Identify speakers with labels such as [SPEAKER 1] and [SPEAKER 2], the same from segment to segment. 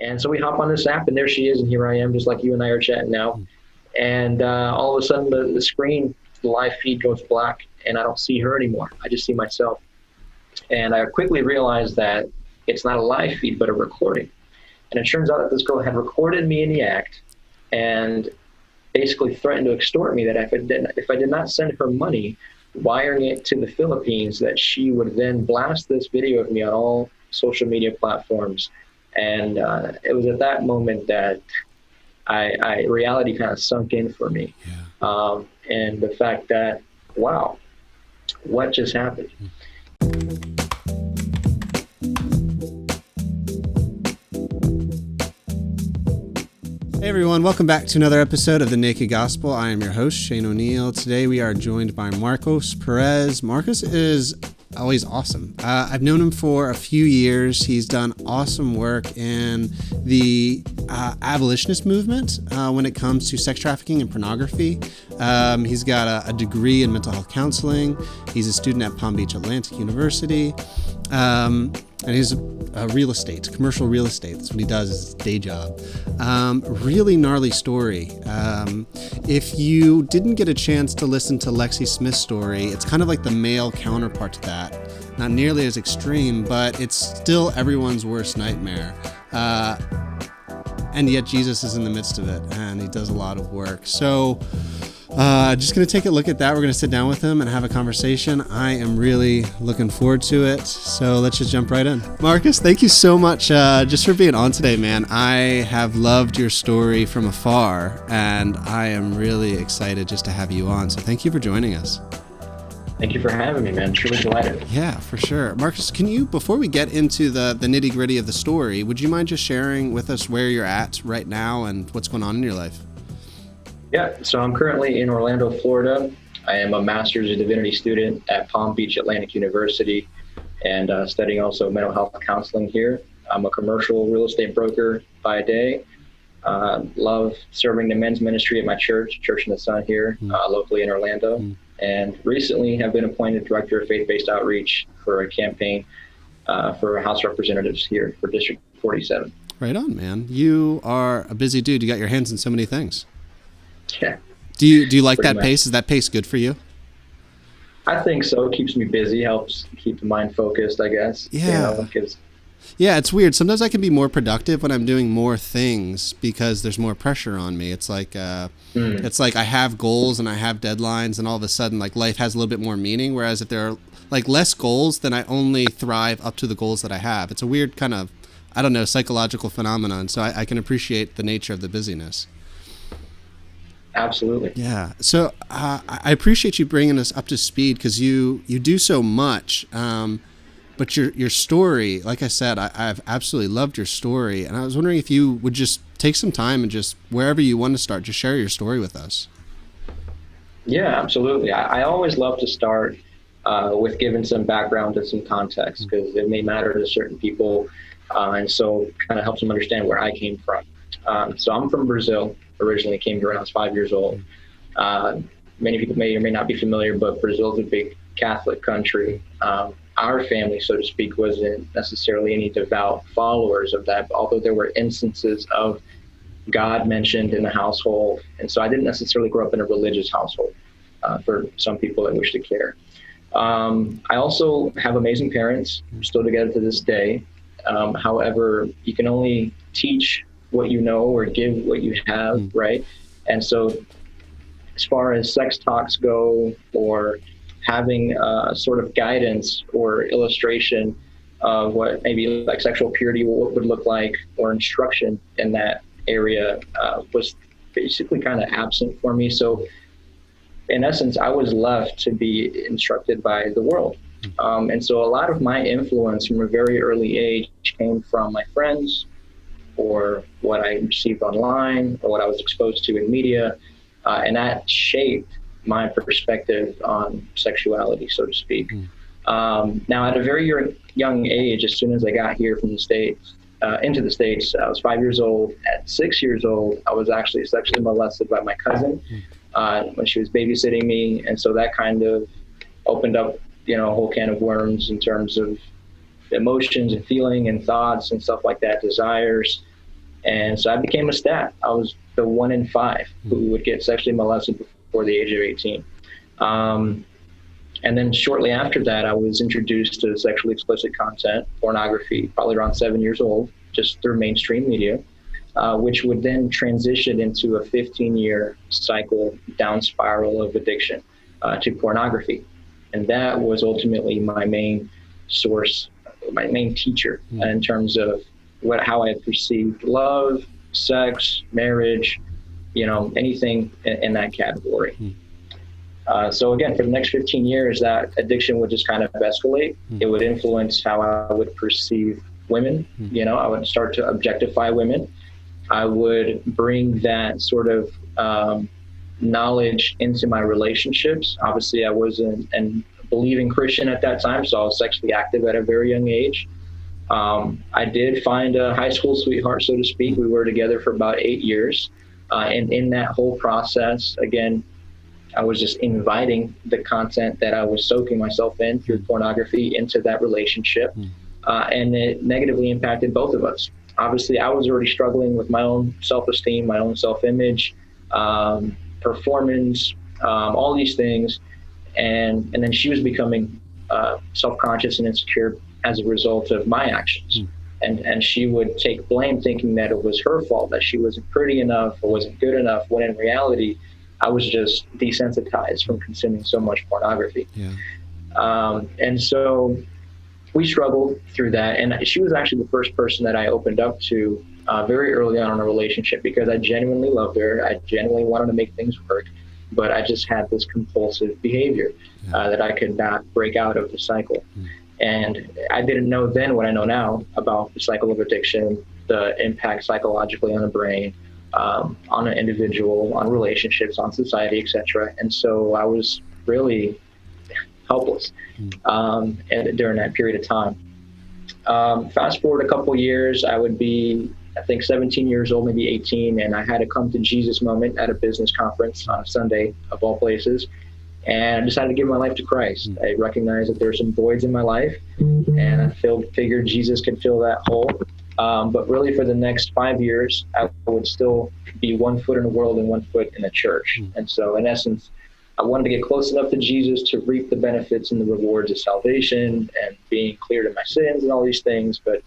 [SPEAKER 1] And so we hop on this app, and there she is, and here I am, just like you and I are chatting now. And all of a sudden, the screen, the live feed goes black, and I don't see her anymore. I just see myself. And I quickly realized that it's not a live feed, but a recording. And it turns out that this girl had recorded me in the act and basically threatened to extort me that if I did not send her money, wiring it to the Philippines, that she would then blast this video of me on all social media platforms. And it was at that moment that reality kind of sunk in for me. Yeah. And the fact that, wow, what just happened?
[SPEAKER 2] Hey everyone, welcome back to another episode of The Naked Gospel. I am your host, Shane O'Neill. Today we are joined by Marcos Perez. Marcos is always awesome. I've known him for a few years. He's done awesome work in the abolitionist movement when it comes to sex trafficking and pornography. He's got a degree in mental health counseling. He's a student at Palm Beach Atlantic University. And he's commercial real estate. That's what he does, is his day job. Really gnarly story. If you didn't get a chance to listen to Lexi Smith's story, it's kind of like the male counterpart to that. Not nearly as extreme, but it's still everyone's worst nightmare. And yet Jesus is in the midst of it, and he does a lot of work. So just going to take a look at that. We're going to sit down with him and have a conversation. I am really looking forward to it. So let's just jump right in. Marcos, thank you so much just for being on today, man. I have loved your story from afar, and I am really excited just to have you on. So thank you for joining us.
[SPEAKER 1] Thank you for having me, man. Truly delighted.
[SPEAKER 2] Yeah, for sure. Marcos, can you, before we get into the nitty gritty of the story, would you mind just sharing with us where you're at right now and what's going on in your life?
[SPEAKER 1] Yeah, so I'm currently in Orlando, Florida. I am a Master's of Divinity student at Palm Beach Atlantic University and studying also mental health counseling here. I'm a commercial real estate broker by day. Love serving the men's ministry at my church, Church in the Sun here, locally in Orlando. And recently have been appointed Director of Faith-Based Outreach for a campaign for House Representatives here for District 47.
[SPEAKER 2] Right on, man. You are a busy dude. You got your hands in so many things.
[SPEAKER 1] Yeah.
[SPEAKER 2] Do you like that
[SPEAKER 1] much.
[SPEAKER 2] pace? Is that pace good for you?
[SPEAKER 1] I think so. It keeps me busy, helps keep the mind focused, I guess.
[SPEAKER 2] Yeah. Yeah, it's weird. Sometimes I can be more productive when I'm doing more things because there's more pressure on me. It's like it's like I have goals and I have deadlines, and all of a sudden like life has a little bit more meaning. Whereas if there are like less goals, then I only thrive up to the goals that I have. It's a weird kind of, I don't know, psychological phenomenon. So I can appreciate the nature of the busyness.
[SPEAKER 1] Absolutely.
[SPEAKER 2] Yeah. So I appreciate you bringing us up to speed because you do so much. But your story, like I said, I've absolutely loved your story. And I was wondering if you would just take some time and just wherever you want to start, just share your story with us.
[SPEAKER 1] Yeah, absolutely. I always love to start with giving some background and some context because it may matter to certain people. And so kind of helps them understand where I came from. So I'm from Brazil. Originally came here when I was 5 years old. Many people may or may not be familiar, but Brazil is a big Catholic country. Our family, so to speak, wasn't necessarily any devout followers of that, although there were instances of God mentioned in the household. And so I didn't necessarily grow up in a religious household for some people that wish to care. I also have amazing parents, still together to this day. However, you can only teach what you know or give what you have, right? And so as far as sex talks go or having sort of guidance or illustration of what maybe like sexual purity would look like or instruction in that area was basically kind of absent for me. So in essence, I was left to be instructed by the world. And so a lot of my influence from a very early age came from my friends, or what I received online, or what I was exposed to in media, and that shaped my perspective on sexuality, so to speak. Now, at a very young age, as soon as I got here from the States, into the States, I was 5 years old. At 6 years old, I was actually sexually molested by my cousin when she was babysitting me, and so that kind of opened up, a whole can of worms in terms of emotions and feeling and thoughts and stuff like that, desires. And so I became a stat. I was the 1 in 5 who would get sexually molested before the age of 18. And then shortly after that, I was introduced to sexually explicit content, pornography, probably around 7 years old, just through mainstream media, which would then transition into a 15-year cycle down spiral of addiction to pornography. And that was ultimately my main source, my main teacher in terms of how I perceived love, sex, marriage, anything in that category. So again, for the next 15 years, that addiction would just kind of escalate. It would influence how I would perceive women. I would start to objectify women. I would bring that sort of knowledge into my relationships. Obviously, I wasn't a believing Christian at that time, so I was sexually active at a very young age. I did find a high school sweetheart, so to speak. We were together for about 8 years. And in that whole process, again, I was just inviting the content that I was soaking myself in through pornography into that relationship. And it negatively impacted both of us. Obviously, I was already struggling with my own self-esteem, my own self-image, performance, all these things. And then she was becoming self-conscious and insecure as a result of my actions. And she would take blame, thinking that it was her fault, that she wasn't pretty enough or wasn't good enough, when in reality, I was just desensitized from consuming so much pornography. And so we struggled through that. And she was actually the first person that I opened up to very early on in a relationship, because I genuinely loved her. I genuinely wanted to make things work, but I just had this compulsive behavior that I could not break out of the cycle. And I didn't know then what I know now about the cycle of addiction, the impact psychologically on the brain, on an individual, on relationships, on society, etc. And so I was really helpless during that period of time. Fast forward a couple years, I would be, I think, 17 years old, maybe 18, and I had a come to Jesus moment at a business conference on a Sunday, of all places, and I decided to give my life to Christ. I recognized that there were some voids in my life, and I figured Jesus could fill that hole. But really, for the next 5 years, I would still be 1 foot in the world and 1 foot in the church. And so, in essence, I wanted to get close enough to Jesus to reap the benefits and the rewards of salvation and being cleared of my sins and all these things. But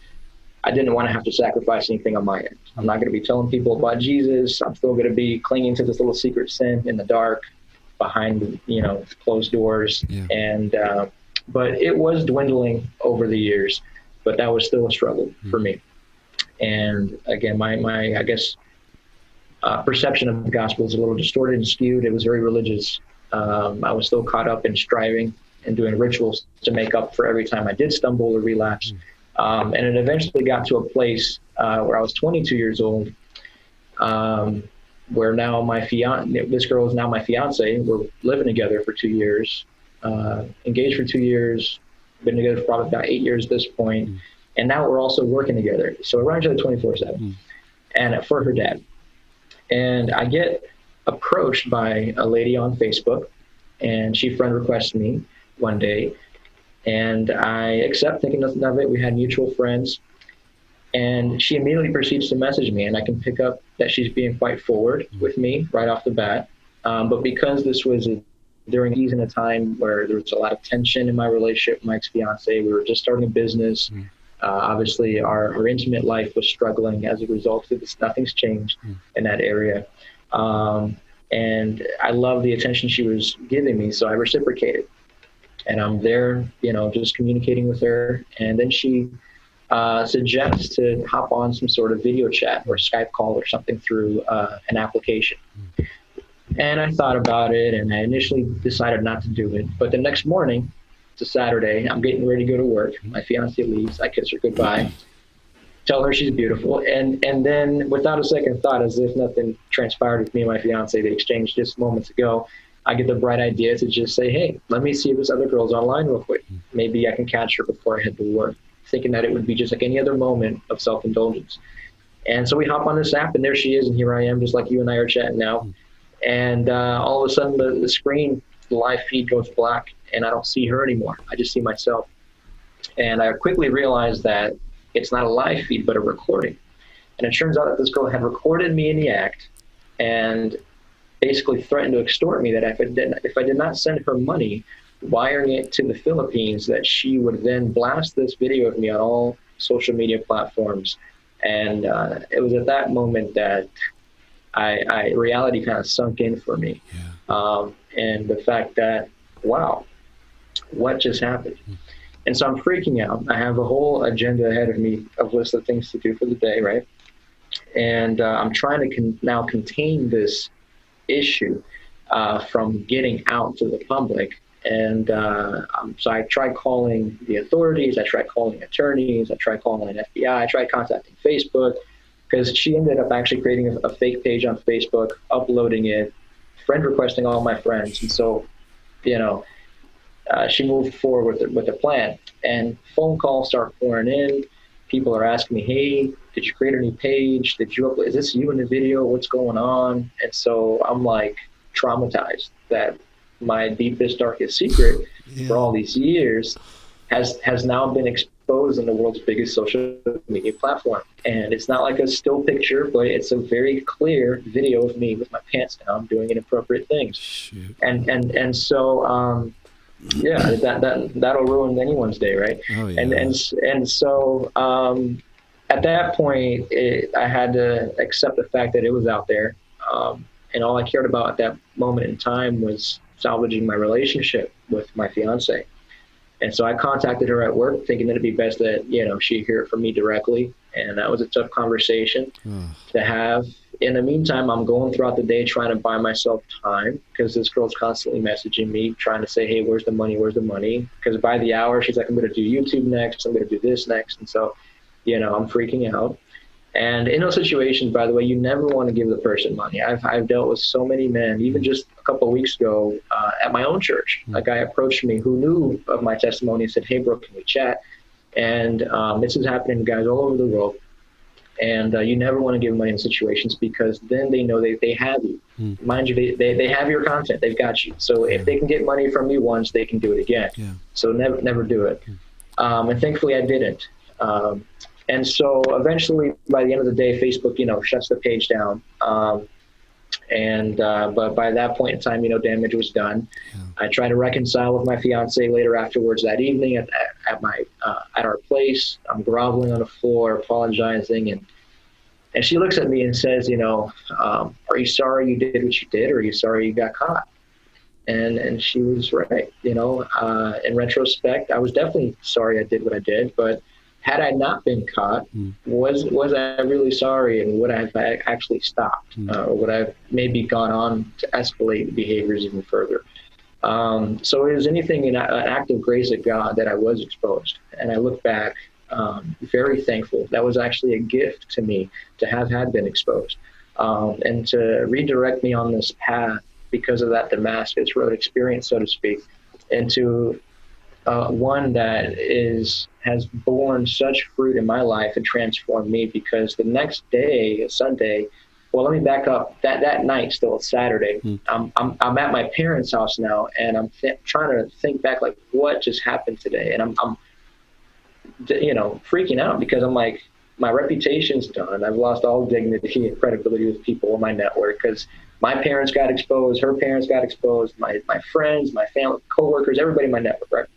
[SPEAKER 1] I didn't want to have to sacrifice anything on my end. I'm not going to be telling people about Jesus. I'm still going to be clinging to this little secret sin in the dark, behind, closed doors. And but it was dwindling over the years, but that was still a struggle for me. And again, my I guess perception of the gospel is a little distorted and skewed. It was very religious. I was still caught up in striving and doing rituals to make up for every time I did stumble or relapse. And it eventually got to a place where I was 22 years old, where now this girl is now my fiance. We're living together for 2 years, engaged for 2 years, been together for probably about 8 years at this point. And now we're also working together. So we're around each other 24/7 and for her dad. And I get approached by a lady on Facebook, and she friend requests me one day, and I accept, thinking nothing of it. We had mutual friends, and she immediately proceeds to message me, and I can pick up that she's being quite forward with me right off the bat. But because this was during a season of time where there was a lot of tension in my relationship with my ex-fiance, we were just starting a business. Obviously, our intimate life was struggling as a result of this. Nothing's changed in that area. And I love the attention she was giving me, so I reciprocated. And I'm there, just communicating with her. And then she suggests to hop on some sort of video chat or Skype call or something through an application. And I thought about it, and I initially decided not to do it. But the next morning, it's a Saturday, I'm getting ready to go to work. My fiance leaves. I kiss her goodbye, tell her she's beautiful. And then without a second thought, as if nothing transpired with me and my fiance, they exchanged just moments ago, I get the bright idea to just say, hey, let me see if this other girl's online real quick. Maybe I can catch her before I head to work, thinking that it would be just like any other moment of self-indulgence. And so we hop on this app, and there she is, and here I am, just like you and I are chatting now. And all of a sudden, the screen, the live feed goes black, and I don't see her anymore. I just see myself. And I quickly realized that it's not a live feed, but a recording. And it turns out that this girl had recorded me in the act and basically threatened to extort me that if I did not send her money, wiring it to the Philippines, that she would then blast this video of me on all social media platforms. And it was at that moment that reality kind of sunk in for me. And the fact that, wow, what just happened? And so I'm freaking out. I have a whole agenda ahead of me, of list of things to do for the day, right? And I'm trying to now contain this issue from getting out to the public. And so I tried calling the authorities, I tried calling attorneys, I tried calling FBI, I tried contacting Facebook, because she ended up actually creating a fake page on Facebook, uploading it, friend requesting all my friends. And so, she moved forward with the plan. And phone calls start pouring in. People are asking me, hey, did you create a new page? Did you upload? Is this you in the video? What's going on? And so I'm like traumatized that my deepest, darkest secret for all these years has now been exposed in the world's biggest social media platform. And it's not like a still picture, but it's a very clear video of me with my pants down doing inappropriate things.
[SPEAKER 2] Shoot.
[SPEAKER 1] And so that'll ruin anyone's day, right?
[SPEAKER 2] Oh, yeah.
[SPEAKER 1] And so at that point, I had to accept the fact that it was out there, and all I cared about at that moment in time was salvaging my relationship with my fiance. And so I contacted her at work, thinking that it'd be best that she hear it from me directly, and that was a tough conversation to have. In the meantime, I'm going throughout the day trying to buy myself time, because this girl's constantly messaging me, trying to say, hey, where's the money? Where's the money? Because by the hour, she's like, I'm going to do YouTube next. I'm going to do this next. And so, I'm freaking out. And in those situations, by the way, you never want to give the person money. I've dealt with so many men, even just a couple of weeks ago at my own church. A guy approached me who knew of my testimony and said, hey, bro, can we chat? And this is happening to guys all over the world. And you never want to give money in situations, because then they know they have you. Mind you, they have your content. They've got you. So if they can get money from you once, they can do it again. So never do it. And thankfully, I didn't. And so eventually, by the end of the day, Facebook, shuts the page down. But by that point in time, damage was done. I tried to reconcile with my fiance later afterwards that evening at our place. I'm groveling on the floor, apologizing, and she looks at me and says, are you sorry you did what you did, or are you sorry you got caught? And she was right. In retrospect, I was definitely sorry I did what I did, but had I not been caught, was I really sorry, and would I have actually stopped? Or would I have maybe gone on to escalate behaviors even further? So it was anything an act of grace of God that I was exposed. And I look back very thankful. That was actually a gift to me to have had been exposed, and to redirect me on this path because of that Damascus Road experience, so to speak, into one that has borne such fruit in my life and transformed me. Because the next day, Sunday, well, let me back up. That night, still it's Saturday. I'm at my parents' house now, and I'm trying to think back, like, what just happened today, and I'm freaking out, because I'm like, my reputation's done. I've lost all dignity and credibility with people in my network, because my parents got exposed, her parents got exposed, my friends, my family, coworkers, everybody in my network, right?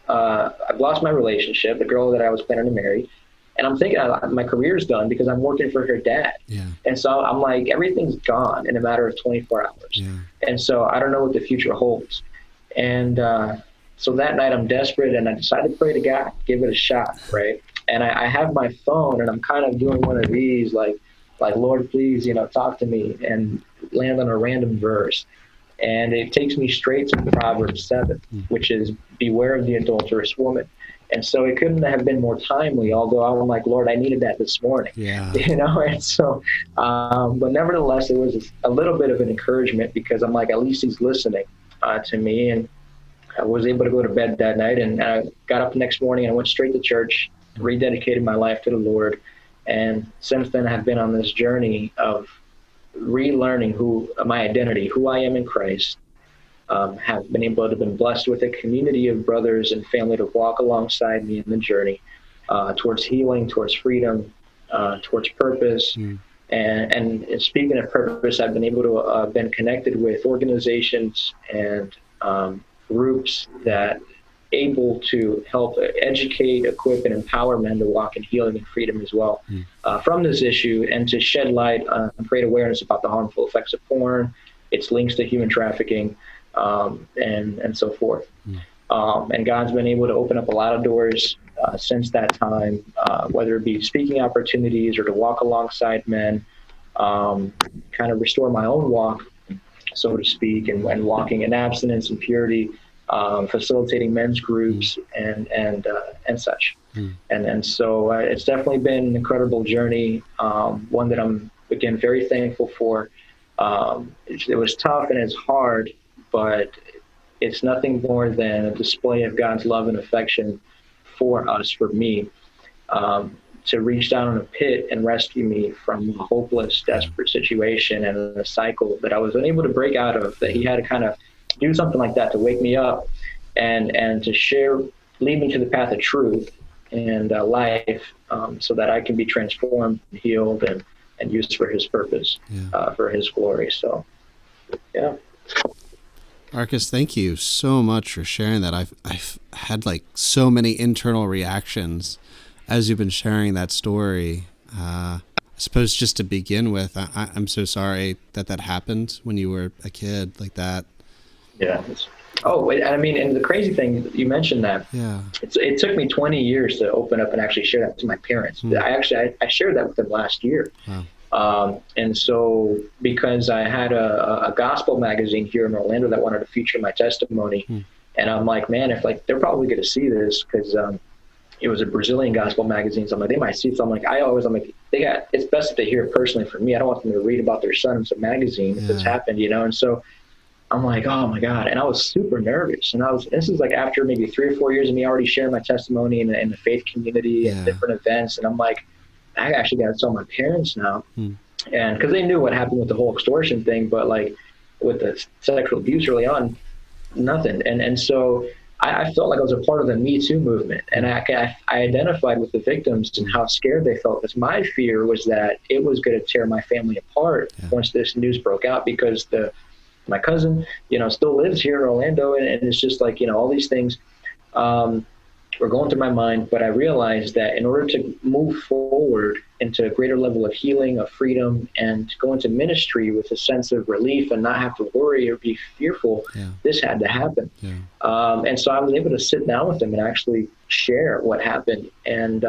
[SPEAKER 1] I've lost my relationship, the girl that I was planning to marry, and I'm thinking my career's done because I'm working for her dad. And so I'm like, everything's gone in a matter of 24 hours. And so I don't know what the future holds. And so that night I'm desperate, and I decided to pray to God, give it a shot, right? And I have my phone, and I'm kind of doing one of these, like Lord, please, talk to me, and land on a random verse. And it takes me straight to Proverbs 7, which is, beware of the adulterous woman. And so it couldn't have been more timely, although I'm like, Lord, I needed that this morning. And so, but nevertheless, it was a little bit of an encouragement, because I'm like, at least he's listening to me. And I was able to go to bed that night, and I got up the next morning and I went straight to church, rededicated my life to the Lord. And since then, I've been on this journey of relearning my identity, who I am in Christ. Have been able to been blessed with a community of brothers and family to walk alongside me in the journey towards healing, towards freedom, towards purpose. And speaking of purpose, I've been able to been connected with organizations and groups that able to help educate, equip, and empower men to walk in healing and freedom as well from this issue, and to shed light and create awareness about the harmful effects of porn, its links to human trafficking, and so forth. And God's been able to open up a lot of doors since that time, whether it be speaking opportunities or to walk alongside men, kind of restore my own walk, so to speak, and walking in abstinence and purity, facilitating men's groups and such. And so it's definitely been an incredible journey, one that I'm, again, very thankful for. It was tough and it's hard, but it's nothing more than a display of God's love and affection for us, for me, to reach down in a pit and rescue me from a hopeless, desperate situation and a cycle that I was unable to break out of, that he had to kind of do something like that to wake me up and to lead me to the path of truth and life, so that I can be transformed, healed, and used for his purpose, for his glory. So, yeah.
[SPEAKER 2] Marcus, thank you so much for sharing that. I've had like so many internal reactions as you've been sharing that story. I suppose just to begin with, I'm so sorry that happened when you were a kid like that.
[SPEAKER 1] Yeah. I mean, and the crazy thing, you mentioned that.
[SPEAKER 2] Yeah.
[SPEAKER 1] It took me 20 years to open up and actually share that to my parents. I shared that with them last year.
[SPEAKER 2] Wow.
[SPEAKER 1] And so because I had a gospel magazine here in Orlando that wanted to feature my testimony, and I'm like, man, if like, they're probably going to see this, because it was a Brazilian gospel magazine. So I'm like, they might see it. So I'm like, it's best if they hear it personally from me. I don't want them to read about their son in some magazine if it's happened, And so I'm like, oh my God. And I was super nervous. And this is like after maybe 3 or 4 years of me already sharing my testimony in the faith community and different events. And I'm like, I actually got to tell my parents now. And because they knew what happened with the whole extortion thing, but like with the sexual abuse early on, nothing. And so I felt like I was a part of the Me Too movement. And I identified with the victims and how scared they felt, because my fear was that it was going to tear my family apart once this news broke out, because my cousin, still lives here in Orlando. And it's just like, all these things were going through my mind. But I realized that in order to move forward into a greater level of healing, of freedom, and go into ministry with a sense of relief and not have to worry or be fearful, this had to happen. And so I was able to sit down with them and actually share what happened. And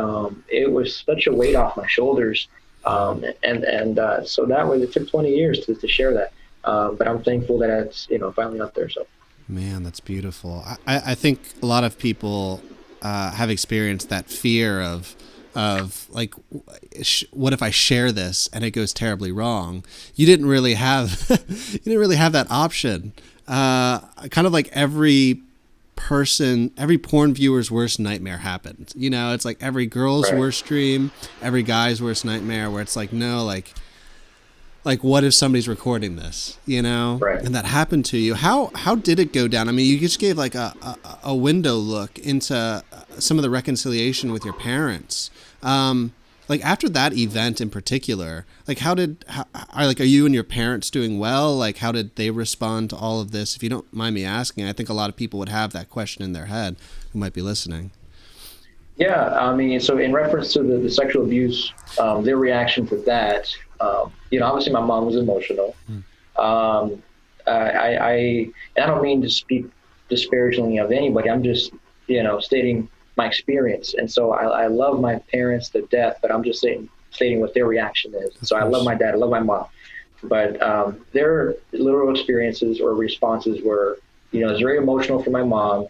[SPEAKER 1] it was such a weight off my shoulders. So that way it took 20 years to share that. But I'm thankful that it's, finally out there. So,
[SPEAKER 2] man, that's beautiful. I think a lot of people have experienced that fear of like, what if I share this and it goes terribly wrong? You didn't really have that option. Kind of like every porn viewer's worst nightmare happened. It's like every girl's worst dream, every guy's worst nightmare, where it's like, no, like what if somebody's recording this, and that happened to you? How did it go down? I mean, you just gave like a window look into some of the reconciliation with your parents. Like after that event in particular, like are you and your parents doing well? Like how did they respond to all of this? If you don't mind me asking, I think a lot of people would have that question in their head who might be listening. Yeah,
[SPEAKER 1] I mean, so in reference to the sexual abuse, their reaction to that, obviously my mom was emotional. I don't mean to speak disparagingly of anybody. I'm just, stating my experience. And so I love my parents to death, but I'm just stating what their reaction is. So I love my dad, I love my mom, but their literal experiences or responses were, it was very emotional for my mom,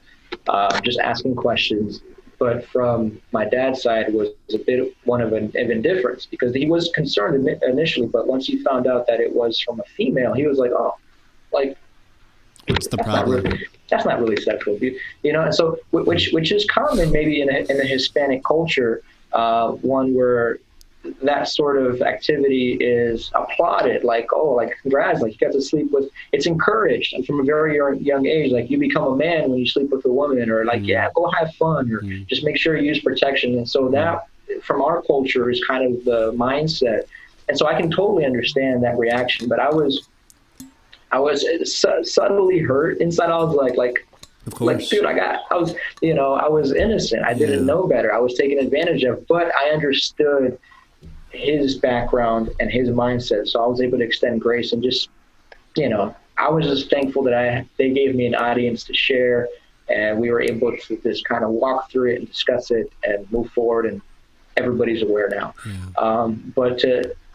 [SPEAKER 1] just asking questions. But from my dad's side was a bit one of indifference, because he was concerned initially, but once he found out that it was from a female, he was like, oh, like,
[SPEAKER 2] what's the problem?
[SPEAKER 1] That's not really sexual abuse, and so, which is common maybe in the Hispanic culture, one where that sort of activity is applauded, like, oh, like, congrats, like you got to sleep with, it's encouraged. And from a very young age, like you become a man when you sleep with a woman, or like, yeah, go have fun, or just make sure you use protection. And so that from our culture is kind of the mindset. And so I can totally understand that reaction, but I was subtly hurt inside. I was
[SPEAKER 2] Of
[SPEAKER 1] like,
[SPEAKER 2] course.
[SPEAKER 1] dude, I was innocent. I didn't
[SPEAKER 2] Yeah.
[SPEAKER 1] know better. I was taken advantage of, but I understood his background and his mindset. So I was able to extend grace and just, I was just thankful that they gave me an audience to share, and we were able to just kind of walk through it and discuss it and move forward. And everybody's aware now.
[SPEAKER 2] Yeah.
[SPEAKER 1] But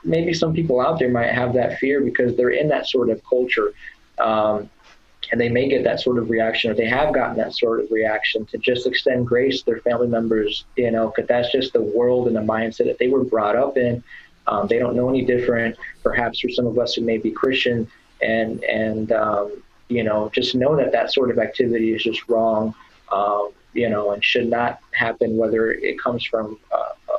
[SPEAKER 1] maybe some people out there might have that fear because they're in that sort of culture. Um, and they may get that sort of reaction, or they have gotten that sort of reaction, to just extend grace to their family members, because that's just the world and the mindset that they were brought up in. They don't know any different. Perhaps for some of us who may be Christian, and just know that sort of activity is just wrong, and should not happen, whether it comes from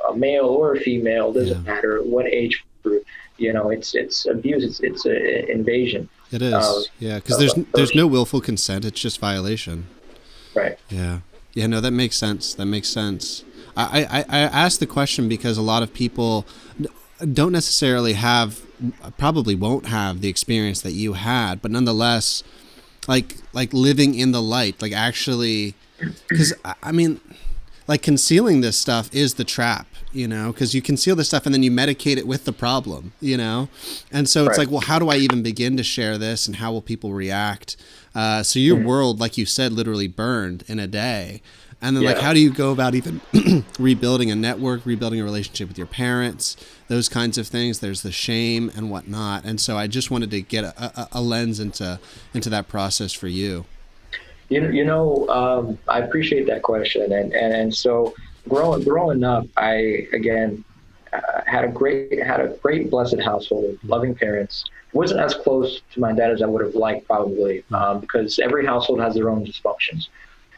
[SPEAKER 1] a male or a female.
[SPEAKER 2] Yeah.
[SPEAKER 1] Doesn't matter what age group. It's abuse. It's an invasion
[SPEAKER 2] It
[SPEAKER 1] of
[SPEAKER 2] is. Yeah, because
[SPEAKER 1] of a
[SPEAKER 2] there's
[SPEAKER 1] person.
[SPEAKER 2] no willful consent. It's just violation.
[SPEAKER 1] Right.
[SPEAKER 2] Yeah. Yeah, no, that makes sense. That makes sense. I asked the question because a lot of people don't necessarily have, probably won't have the experience that you had, but nonetheless, like living in the light, like actually, because I mean, like concealing this stuff is the trap, because you conceal this stuff and then you medicate it with the problem, and so it's
[SPEAKER 1] Right.
[SPEAKER 2] like, well, how do I even begin to share this, and how will people react? So your
[SPEAKER 1] Mhm.
[SPEAKER 2] world, like you said, literally burned in a day. And then, like,
[SPEAKER 1] Yeah.
[SPEAKER 2] how do you go about even rebuilding a network, rebuilding a relationship with your parents, those kinds of things? There's the shame and whatnot. And so I just wanted to get a lens into that process for you.
[SPEAKER 1] I appreciate that question, and so growing up, I again had a great blessed household, loving parents. Wasn't as close to my dad as I would have liked, probably, because every household has their own dysfunctions,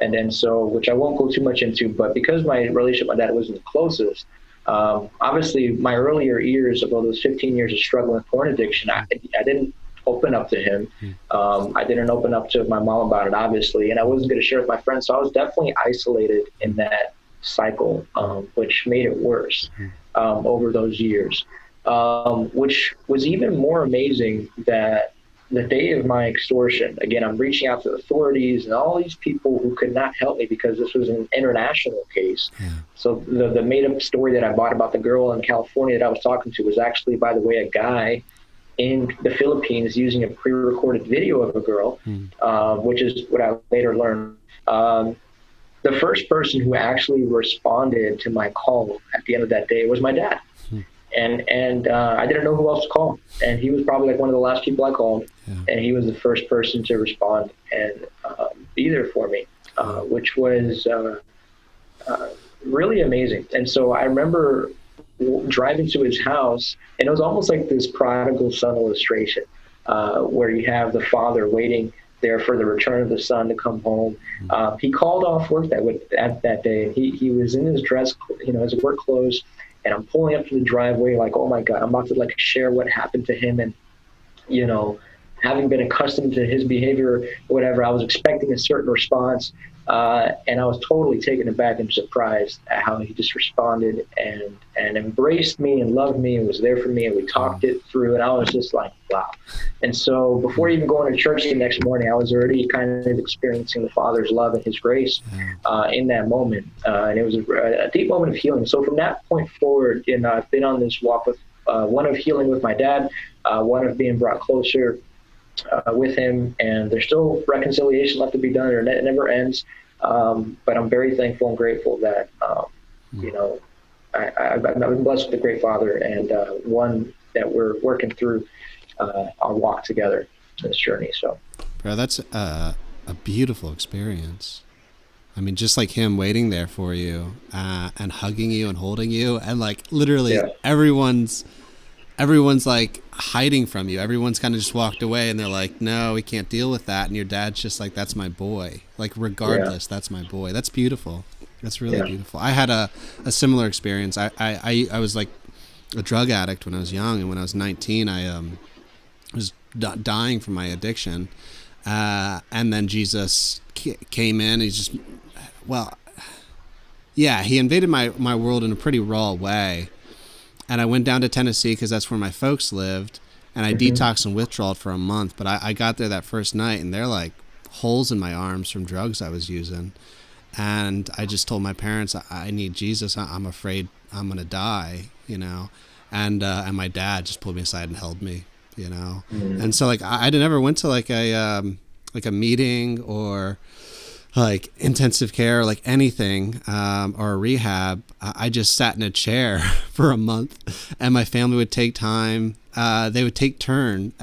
[SPEAKER 1] and then so, which I won't go too much into, but because my relationship with my dad wasn't the closest. Obviously, my earlier years of all those 15 years of struggling with porn addiction, I didn't open up to him. I didn't open up to my mom about it, obviously, and I wasn't going to share with my friends. So I was definitely isolated in that cycle, which made it worse over those years. Which was even more amazing that the day of my extortion, again, I'm reaching out to authorities and all these people who could not help me because this was an international case.
[SPEAKER 2] Yeah.
[SPEAKER 1] So the made up story that I bought about the girl in California that I was talking to was actually, by the way, a guy in the Philippines using a pre-recorded video of a girl, which is what I later learned. The first person who actually responded to my call at the end of that day was my dad, and I didn't know who else to call, and he was probably like one of the last people I called,
[SPEAKER 2] Yeah.
[SPEAKER 1] and he was the first person to respond and be there for me, which was really amazing. And so I remember driving to his house, and it was almost like this prodigal son illustration, where you have the father waiting there for the return of the son to come home. He called off work that day. He was in his dress, his work clothes, and I'm pulling up to the driveway like, oh my God, I'm about to like share what happened to him. And you know, having been accustomed to his behavior, or whatever, I was expecting a certain response, and I was totally taken aback and surprised at how he just responded and embraced me and loved me and was there for me, and we talked it through, and I was just like, wow. And so before even going to church the next morning, I was already kind of experiencing the Father's love and His grace in that moment, and it was a deep moment of healing. So from that point forward, I've been on this walk with one of healing with my dad, one of being brought closer with him, and there's still reconciliation left to be done, and it never ends. But I'm very thankful and grateful that I've been blessed with a great father, and one that we're working through our walk together in this journey. So,
[SPEAKER 2] Bro, that's a beautiful experience. I mean, just like him waiting there for you and hugging you and holding you, and like literally
[SPEAKER 1] yeah,
[SPEAKER 2] everyone's like hiding from you. Everyone's kind of just walked away, and they're like, no, we can't deal with that. And your dad's just like, that's my boy. Like, regardless, that's my boy. That's beautiful. That's really
[SPEAKER 1] yeah,
[SPEAKER 2] beautiful. I had a similar experience. I was like a drug addict when I was young, and when I was 19, I was dying from my addiction. And then Jesus came in. He's just, well, Yeah, he invaded my world in a pretty raw way. And I went down to Tennessee because that's where my folks lived. And I detoxed and withdrawal for a month. But I got there that first night, and they're like holes in my arms from drugs I was using. And I just told my parents, I need Jesus. I'm afraid I'm going to die, you know. And my dad just pulled me aside and held me, you know. And so like I never went to like a meeting or like intensive care, or like anything, or a rehab. I just sat in a chair for a month, and my family would take time. They would take turns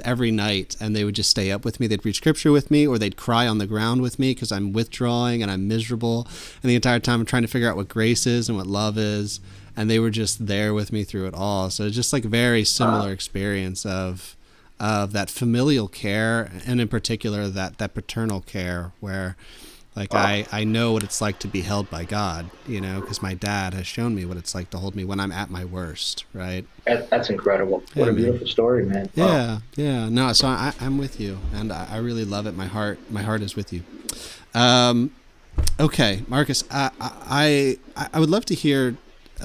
[SPEAKER 2] every night, and they would just stay up with me. They'd read scripture with me, or they'd cry on the ground with me because I'm withdrawing and I'm miserable. And the entire time I'm trying to figure out what grace is and what love is. And they were just there with me through it all. So it's just like a very similar experience of that familial care, and in particular that paternal care, where like I know what it's like to be held by God, you know, because my dad has shown me what it's like to hold me when I'm at my worst, right?
[SPEAKER 1] That's incredible. What a beautiful story, man. Wow.
[SPEAKER 2] Yeah. No, so I'm with you, and I really love it. My heart is with you. Okay, Marcus, I would love to hear,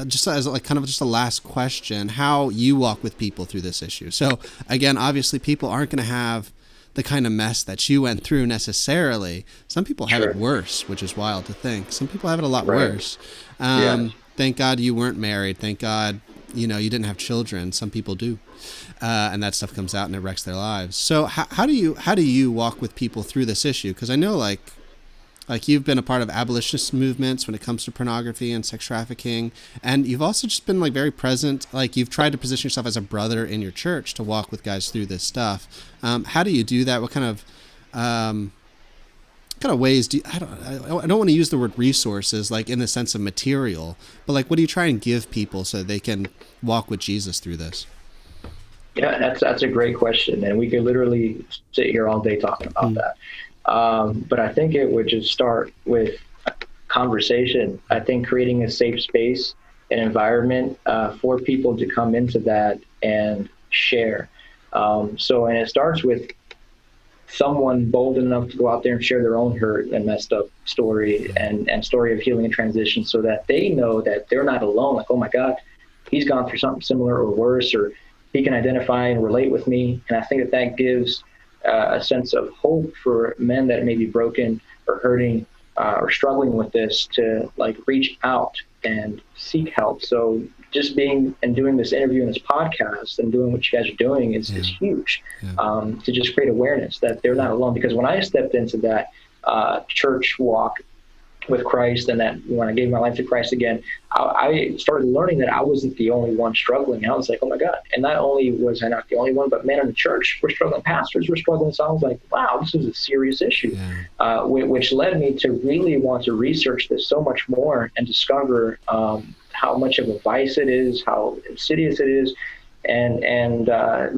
[SPEAKER 2] just as like kind of just a last question, how you walk with people through this issue. So again, obviously people aren't going to have the kind of mess that you went through necessarily. Some people have it worse, which is wild to think. Some people have it a lot worse. Thank God you weren't married. Thank God, you know, you didn't have children. Some people do. And that stuff comes out and it wrecks their lives. So how do you walk with people through this issue? Because I know like you've been a part of abolitionist movements when it comes to pornography and sex trafficking. And you've also just been like very present. Like you've tried to position yourself as a brother in your church to walk with guys through this stuff. How do you do that? What kind of ways do you, I don't want to use the word resources, like in the sense of material, but like, what do you try and give people so they can walk with Jesus through this?
[SPEAKER 1] Yeah, that's a great question. And we could literally sit here all day talking about that. But I think it would just start with conversation. I think creating a safe space, an environment for people to come into that and share. And it starts with someone bold enough to go out there and share their own hurt and messed up story and story of healing and transition, so that they know that they're not alone. Like, oh my God, he's gone through something similar or worse, or he can identify and relate with me. And I think that gives a sense of hope for men that may be broken or hurting or struggling with this, to like reach out and seek help. So just being and doing this interview and this podcast and doing what you guys are doing is huge, to just create awareness that they're not alone. Because when I stepped into that church walk with Christ, and that when I gave my life to Christ again, I started learning that I wasn't the only one struggling. And I was like, oh my God. And not only was I not the only one, but men in the church were struggling, pastors were struggling. So I was like, wow, this is a serious issue, which led me to really want to research this so much more and discover how much of a vice it is, how insidious it is, and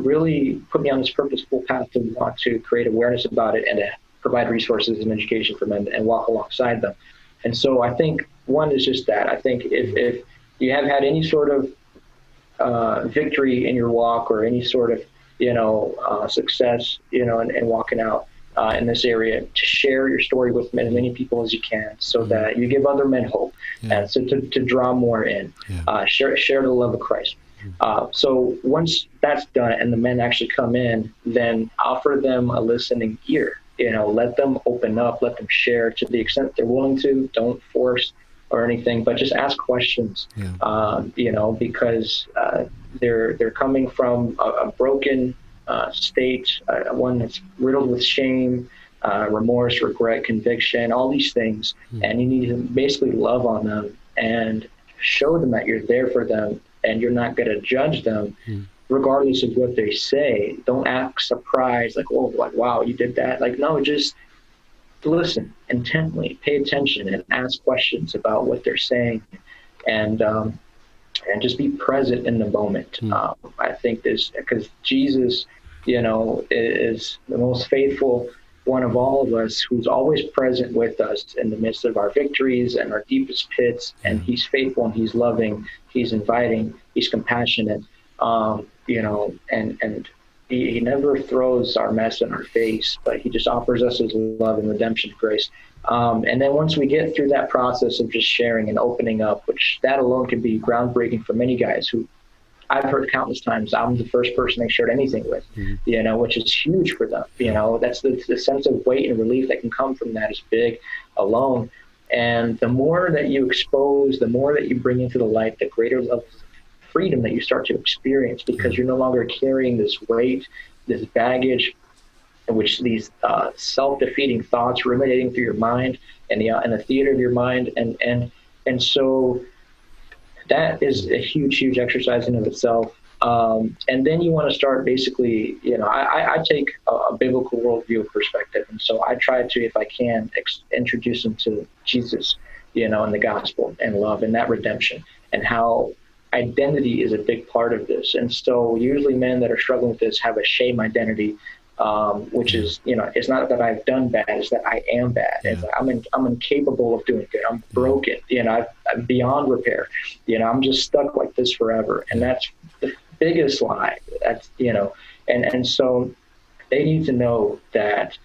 [SPEAKER 1] really put me on this purposeful path to want to create awareness about it and to provide resources and education for men and walk alongside them. And so I think one is just that. I think if you have had any sort of victory in your walk, or any sort of, success, and walking out in this area, to share your story with as many people as you can, so that you give other men hope, and so to draw more in, share the love of Christ. So once that's done and the men actually come in, then offer them a listening ear. Let them open up, let them share to the extent they're willing to. Don't force or anything, but just ask questions, because they're coming from a broken state, one that's riddled with shame, remorse, regret, conviction, all these things. And you need to basically love on them and show them that you're there for them, and you're not going to judge them regardless of what they say. Don't act surprised, like, oh, like, wow, you did that. Like, no, just listen intently, pay attention, and ask questions about what they're saying, and just be present in the moment. I think this, because Jesus, is the most faithful one of all of us, who's always present with us in the midst of our victories and our deepest pits. And he's faithful, and he's loving, he's inviting, he's compassionate. And he never throws our mess in our face, but he just offers us his love and redemption grace. And then once we get through that process of just sharing and opening up, which that alone can be groundbreaking for many guys who I've heard countless times, I'm the first person they shared anything with, which is huge for them. That's the sense of weight and relief that can come from that is big alone. And the more that you expose, the more that you bring into the light, the greater levels of freedom that you start to experience, because you're no longer carrying this weight, this baggage, in which these self-defeating thoughts ruminating through your mind and the theater of your mind. And so that is a huge exercise in of itself. And then you want to start basically, I take a biblical worldview perspective. And so I try to, if I can, introduce them to Jesus, and the gospel and love and that redemption, and how identity is a big part of this. And so usually men that are struggling with this have a shame identity, which is, it's not that I've done bad, it's that I am bad. It's like I'm incapable of doing good. I'm broken. I'm beyond repair. I'm just stuck like this forever. And that's the biggest lie. That's, and so they need to know that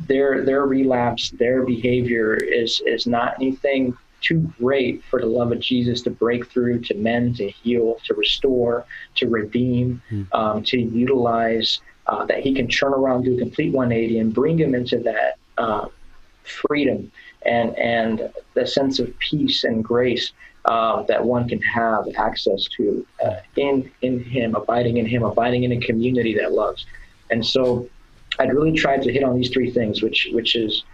[SPEAKER 1] their relapse, their behavior is not anything too great for the love of Jesus to break through, to mend, to heal, to restore, to redeem, to utilize, that he can turn around, do a complete 180 and bring him into that freedom and the sense of peace and grace that one can have access to in him, abiding in a community that loves. And so I'd really tried to hit on these three things, which is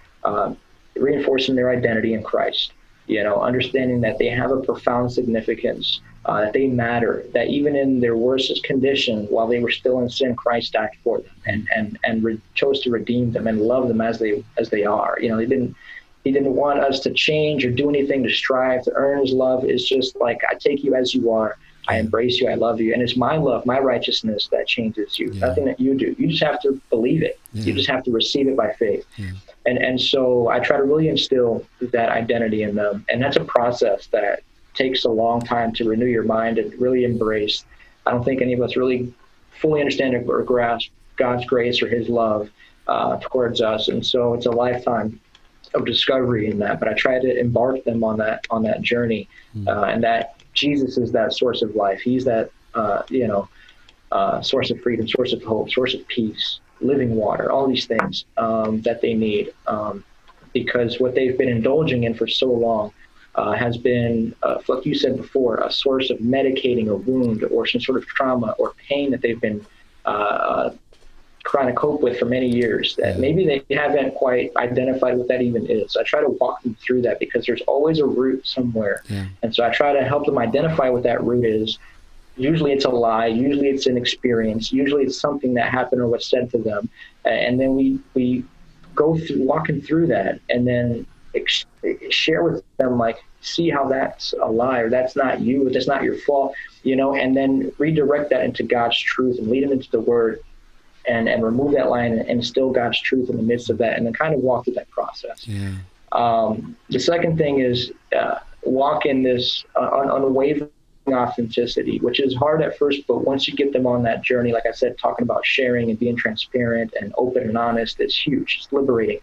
[SPEAKER 1] reinforcing their identity in Christ, understanding that they have a profound significance, that they matter, that even in their worstest condition, while they were still in sin, Christ died for them and chose to redeem them and love them as they are. He didn't want us to change or do anything to strive to earn his love. It's just like, I take you as you are. I embrace you. I love you. And it's my love, my righteousness that changes you. Nothing that you do. You just have to believe it. You just have to receive it by faith. And so I try to really instill that identity in them. And that's a process that takes a long time to renew your mind and really embrace. I don't think any of us really fully understand or grasp God's grace or his love towards us. And so it's a lifetime of discovery in that. But I try to embark them on that journey, and that Jesus is that source of life. He's that, source of freedom, source of hope, source of peace, living water, all these things that they need, because what they've been indulging in for so long has been, like you said before, a source of medicating a wound or some sort of trauma or pain that they've been trying to cope with for many years, that maybe they haven't quite identified what that even is. So I try to walk them through that, because there's always a root somewhere. And so I try to help them identify what that root is. Usually it's a lie, usually it's an experience, usually it's something that happened or was said to them. And then we go through walking through that, and then share with them, like, see how that's a lie, or that's not you, that's not your fault, and then redirect that into God's truth and lead them into the word, and remove that lie and instill God's truth in the midst of that, and then kind of walk through that process. The second thing is walk in this unwavering authenticity, which is hard at first, but once you get them on that journey, like I said, talking about sharing and being transparent and open and honest, it's huge. It's liberating,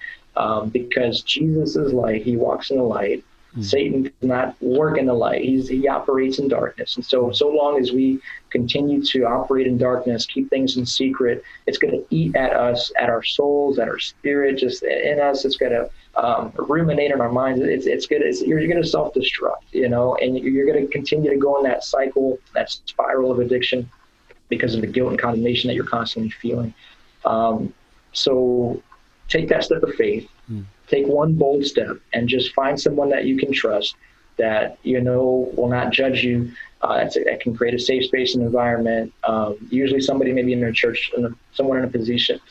[SPEAKER 1] because Jesus is light. He walks in the light. Satan does not work in the light. He operates in darkness. And so long as we continue to operate in darkness, keep things in secret, it's going to eat at us, at our souls, at our spirit, just in us. It's going to ruminate in our minds. You're going to self-destruct, and you're going to continue to go in that cycle, that spiral of addiction, because of the guilt and condemnation that you're constantly feeling. So take that step of faith. Take one bold step and just find someone that you can trust, that will not judge you. That can create a safe space and environment. Usually somebody maybe in their church, someone in a position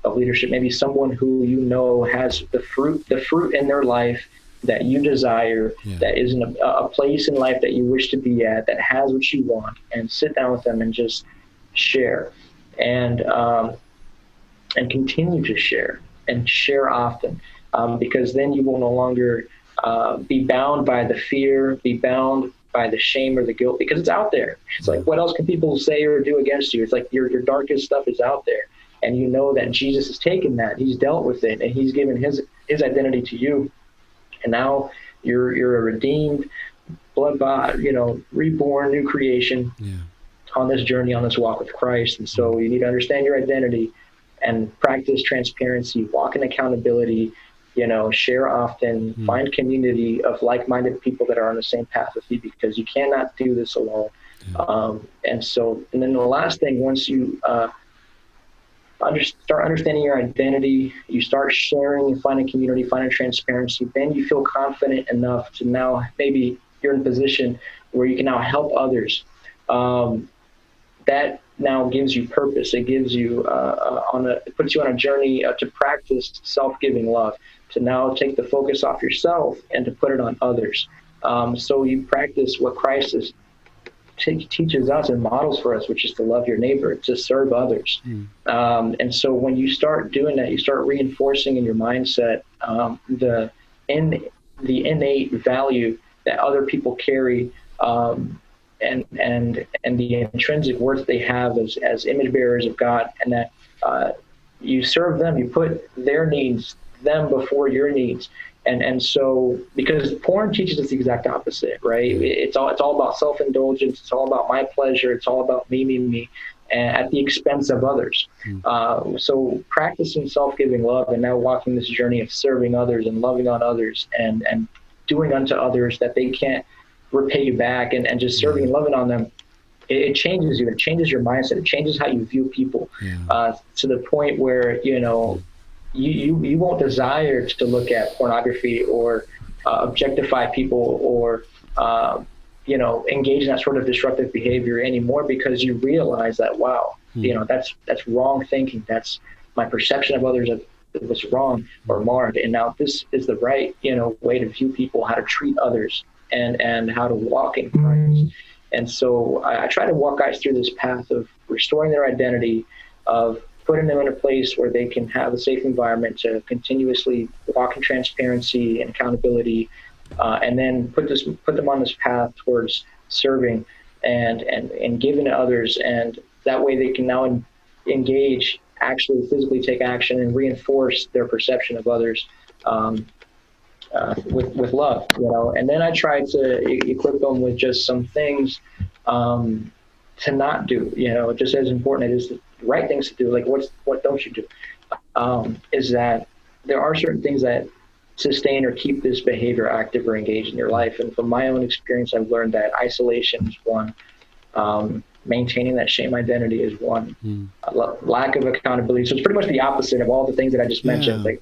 [SPEAKER 1] of leadership, maybe someone who has the fruit in their life that you desire, that is in a place in life that you wish to be at, that has what you want, and sit down with them and just share and continue to share, and share often. Because then you will no longer be bound by the fear, be bound by the shame or the guilt, because it's out there. It's like, what else can people say or do against you? It's like your darkest stuff is out there. And you know that Jesus has taken that, he's dealt with it, and he's given his identity to you. And now you're a redeemed, blood-bought, reborn, new creation on this journey, on this walk with Christ. And so you need to understand your identity and practice transparency, walk in accountability, share often, find community of like-minded people that are on the same path with you, because you cannot do this alone. And then the last thing, once you start understanding your identity, you start sharing and finding community, finding transparency, then you feel confident enough to now, maybe you're in a position where you can now help others. That now gives you purpose. It gives you it puts you on a journey to practice self-giving love, to now take the focus off yourself and to put it on others. So you practice what Christ teaches us and models for us, which is to love your neighbor, to serve others. And so when you start doing that, you start reinforcing in your mindset the innate value that other people carry, and the intrinsic worth they have as image bearers of God, and that you serve them, you put their needs, them before your needs. And so, because porn teaches us the exact opposite, right? It's all about self-indulgence. It's all about my pleasure. It's all about me, and at the expense of others. So practicing self-giving love, and now walking this journey of serving others and loving on others, and doing unto others that they can't repay you back, and just serving and loving on them, it changes you. It changes your mindset. It changes how you view people, to the point where, you won't desire to look at pornography or objectify people or engage in that sort of disruptive behavior anymore, because you realize that, wow, that's wrong thinking. That's my perception of others was wrong or marred, and now this is the right way to view people, how to treat others, and how to walk in Christ. And so I try to walk guys through this path of restoring their identity, of putting them in a place where they can have a safe environment to continuously walk in transparency and accountability, and then put them on this path towards serving and giving to others. And that way they can now engage, actually physically take action and reinforce their perception of others with love, And then I try to equip them with just some things to not do, just as important it is the right things to do. Like what don't you do? Is that there are certain things that sustain or keep this behavior active or engaged in your life. And from my own experience, I've learned that isolation is one. Maintaining that shame identity is one. Lack of accountability. So it's pretty much the opposite of all the things that I just mentioned. Like,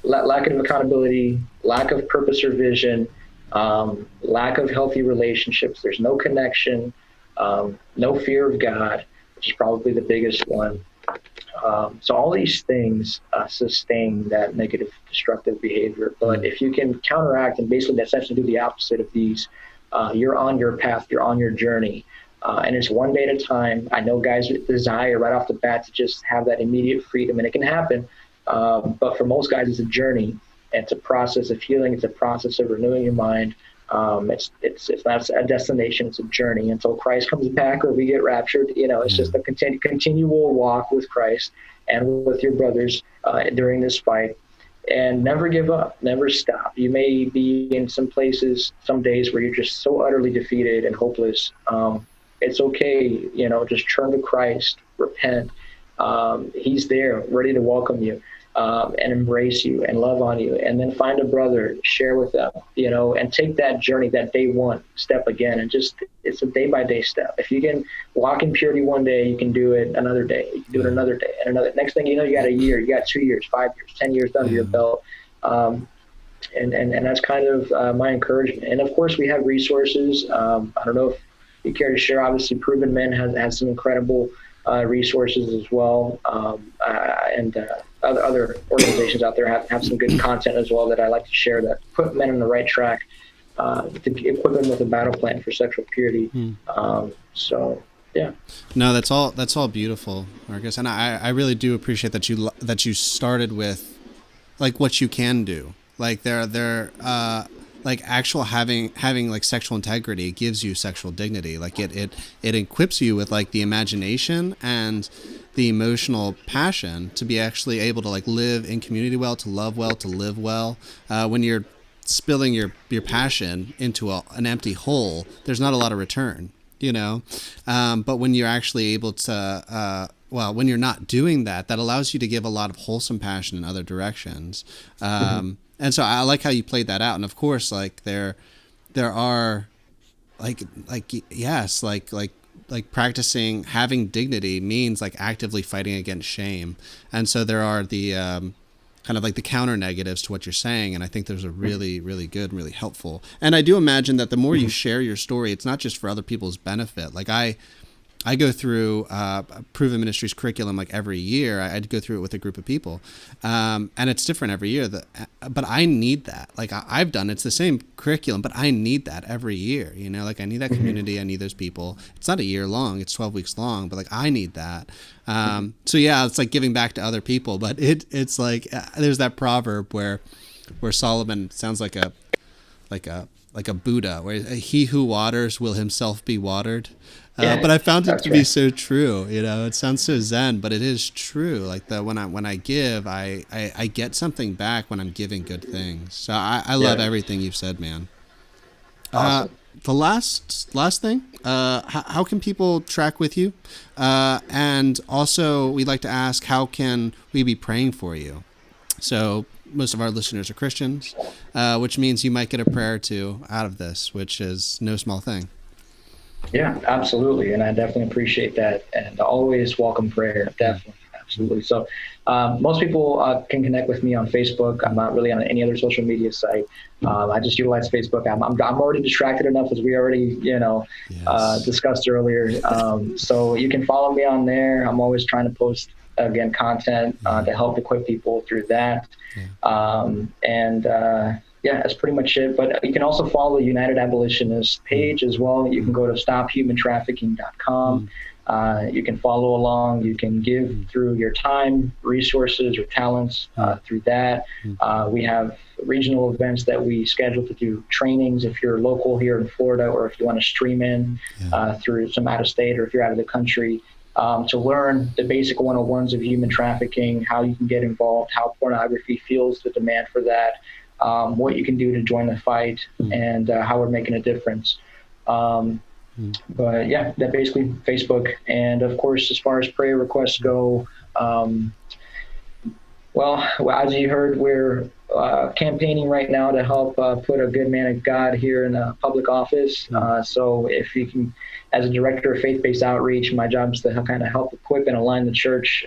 [SPEAKER 1] lack of accountability, lack of purpose or vision, lack of healthy relationships. There's no connection, no fear of God, which is probably the biggest one. So all these things sustain that negative, destructive behavior. But if you can counteract and basically essentially do the opposite of these, you're on your path, you're on your journey. And it's one day at a time. I know guys desire right off the bat to just have that immediate freedom, and it can happen. But for most guys, it's a journey. It's a process of healing. It's a process of renewing your mind. It's not a destination. It's a journey until Christ comes back or we get raptured. It's just a continual walk with Christ and with your brothers during this fight. And never give up, never stop. You may be in some places, some days where you're just so utterly defeated and hopeless. It's okay, just turn to Christ, repent. He's there, ready to welcome you and embrace you and love on you. And then find a brother, share with them, and take that journey, that day one step again. And it's a day-by-day step. If you can walk in purity one day, you can do it another day. You can do it another day and another. Next thing you know, you got a year, you got 2 years, 5 years, 10 years under your belt. And that's kind of my encouragement. And of course, we have resources. I don't know if you care to share. Obviously, Proven Men has some incredible resources as well, and other organizations out there have some good content as well that I like to share that put men on the right track, to equip them with a battle plan for sexual purity. So yeah.
[SPEAKER 2] No, that's all beautiful, Marcus, and I really do appreciate that you started with like what you can do. Like there like actual having like sexual integrity gives you sexual dignity. Like it equips you with like the imagination and the emotional passion to be actually able to like live in community well, to love well, to live well. When you're spilling your passion into an empty hole, there's not a lot of return, you know. But when you're actually able to when you're not doing that, that allows you to give a lot of wholesome passion in other directions. And so I like how you played that out. And of course, like there are like practicing having dignity means like actively fighting against shame. And so there are the kind of like the counter negatives to what you're saying. And I think there's a really, really good, really helpful. And I do imagine that the more you share your story, it's not just for other people's benefit. Like I go through Proven Ministries curriculum like every year. I'd go through it with a group of people, and it's different every year. But I need that. Like I've done, it's the same curriculum, but I need that every year. You know, like I need that community. I need those people. It's not a year long; it's 12 weeks long. But like I need that. So yeah, it's like giving back to other people. But it's like there's that proverb where Solomon sounds like a Buddha, where he who waters will himself be watered. But I found it to be so true. You know, it sounds so Zen, but it is true. Like when I give, I get something back when I'm giving good things. So I love everything you've said, man.
[SPEAKER 1] Awesome.
[SPEAKER 2] The last thing, how can people track with you? And also, we'd like to ask, how can we be praying for you? So most of our listeners are Christians, which means you might get a prayer or two out of this, which is no small thing.
[SPEAKER 1] Yeah, absolutely. And I definitely appreciate that. And always welcome prayer. Definitely. Absolutely. So most people can connect with me on Facebook. I'm not really on any other social media site. I just utilize Facebook. I'm already distracted enough, as we already, discussed earlier. So you can follow me on there. I'm always trying to post, again, content to help equip people through that. That's pretty much it. But you can also follow the United Abolitionist page as well. You can go to stophumantrafficking.com. You can follow along. You can give through your time, resources, or talents through that. We have regional events that we schedule to do trainings if you're local here in Florida, or if you want to stream in through some out of state, or if you're out of the country. To learn the basic 101s of human trafficking, how you can get involved, how pornography feels the demand for that, what you can do to join the fight, and how we're making a difference. But yeah, that basically Facebook. And of course, as far as prayer requests go, as you heard, we're campaigning right now to help put a good man of God here in a public office. So if you can, as a director of faith-based outreach, my job is to kind of help equip and align the church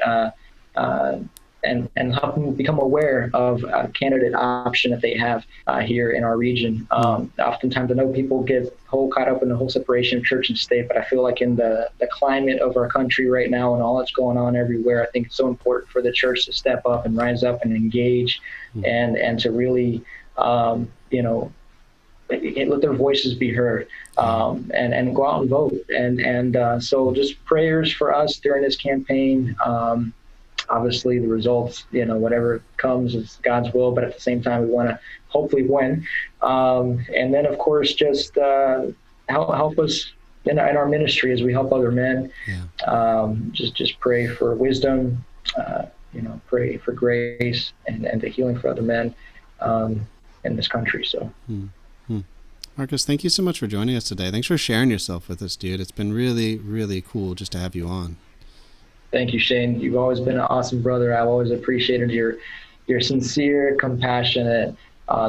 [SPEAKER 1] and help them become aware of a candidate option that they have here in our region. Oftentimes, I know people get caught up in the whole separation of church and state, but I feel like in the climate of our country right now and all that's going on everywhere, I think it's so important for the church to step up and rise up and engage and to really, let their voices be heard, and go out and vote. And so just prayers for us during this campaign. Obviously, the results, whatever comes is God's will, but at the same time, we want to hopefully win. And then, of course, just help us in our ministry as we help other men. Just pray for wisdom, pray for grace and the healing for other men in this country. So.
[SPEAKER 2] Marcus, thank you so much for joining us today. Thanks for sharing yourself with us, dude. It's been really, really cool just to have you on.
[SPEAKER 1] Thank you, Shane. You've always been an awesome brother. I've always appreciated your sincere, compassionate,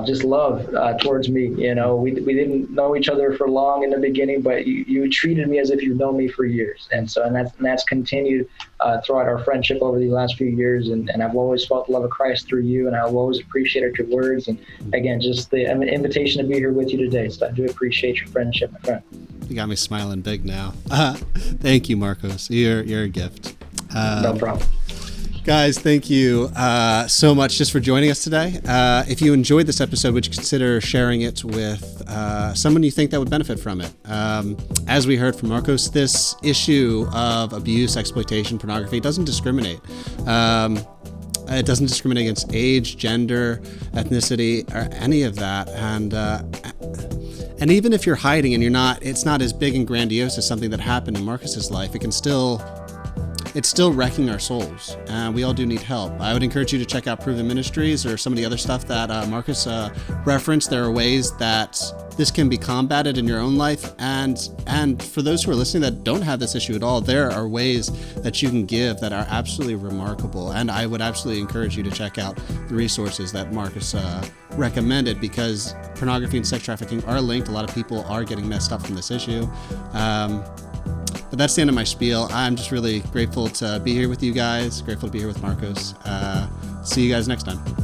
[SPEAKER 1] just love towards me. We didn't know each other for long in the beginning, but you treated me as if you've known me for years. And that's continued throughout our friendship over the last few years. And I've always felt the love of Christ through you, and I've always appreciated your words. And again, just the invitation to be here with you today. So I do appreciate your friendship, my friend.
[SPEAKER 2] You got me smiling big now. Thank you, Marcos. You're a gift.
[SPEAKER 1] No problem.
[SPEAKER 2] Guys, thank you so much just for joining us today. If you enjoyed this episode, would you consider sharing it with someone you think that would benefit from it? As we heard from Marcos, this issue of abuse, exploitation, pornography doesn't discriminate. It doesn't discriminate against age, gender, ethnicity, or any of that. And even if you're hiding and it's not as big and grandiose as something that happened in Marcus's life, it's still wrecking our souls. We all do need help. I would encourage you to check out Proven Ministries or some of the other stuff that Marcus referenced. There are ways that this can be combated in your own life. And for those who are listening that don't have this issue at all, there are ways that you can give that are absolutely remarkable. And I would absolutely encourage you to check out the resources that Marcus recommended, because pornography and sex trafficking are linked. A lot of people are getting messed up from this issue. But that's the end of my spiel. I'm just really grateful to be here with you guys, grateful to be here with Marcos. See you guys next time.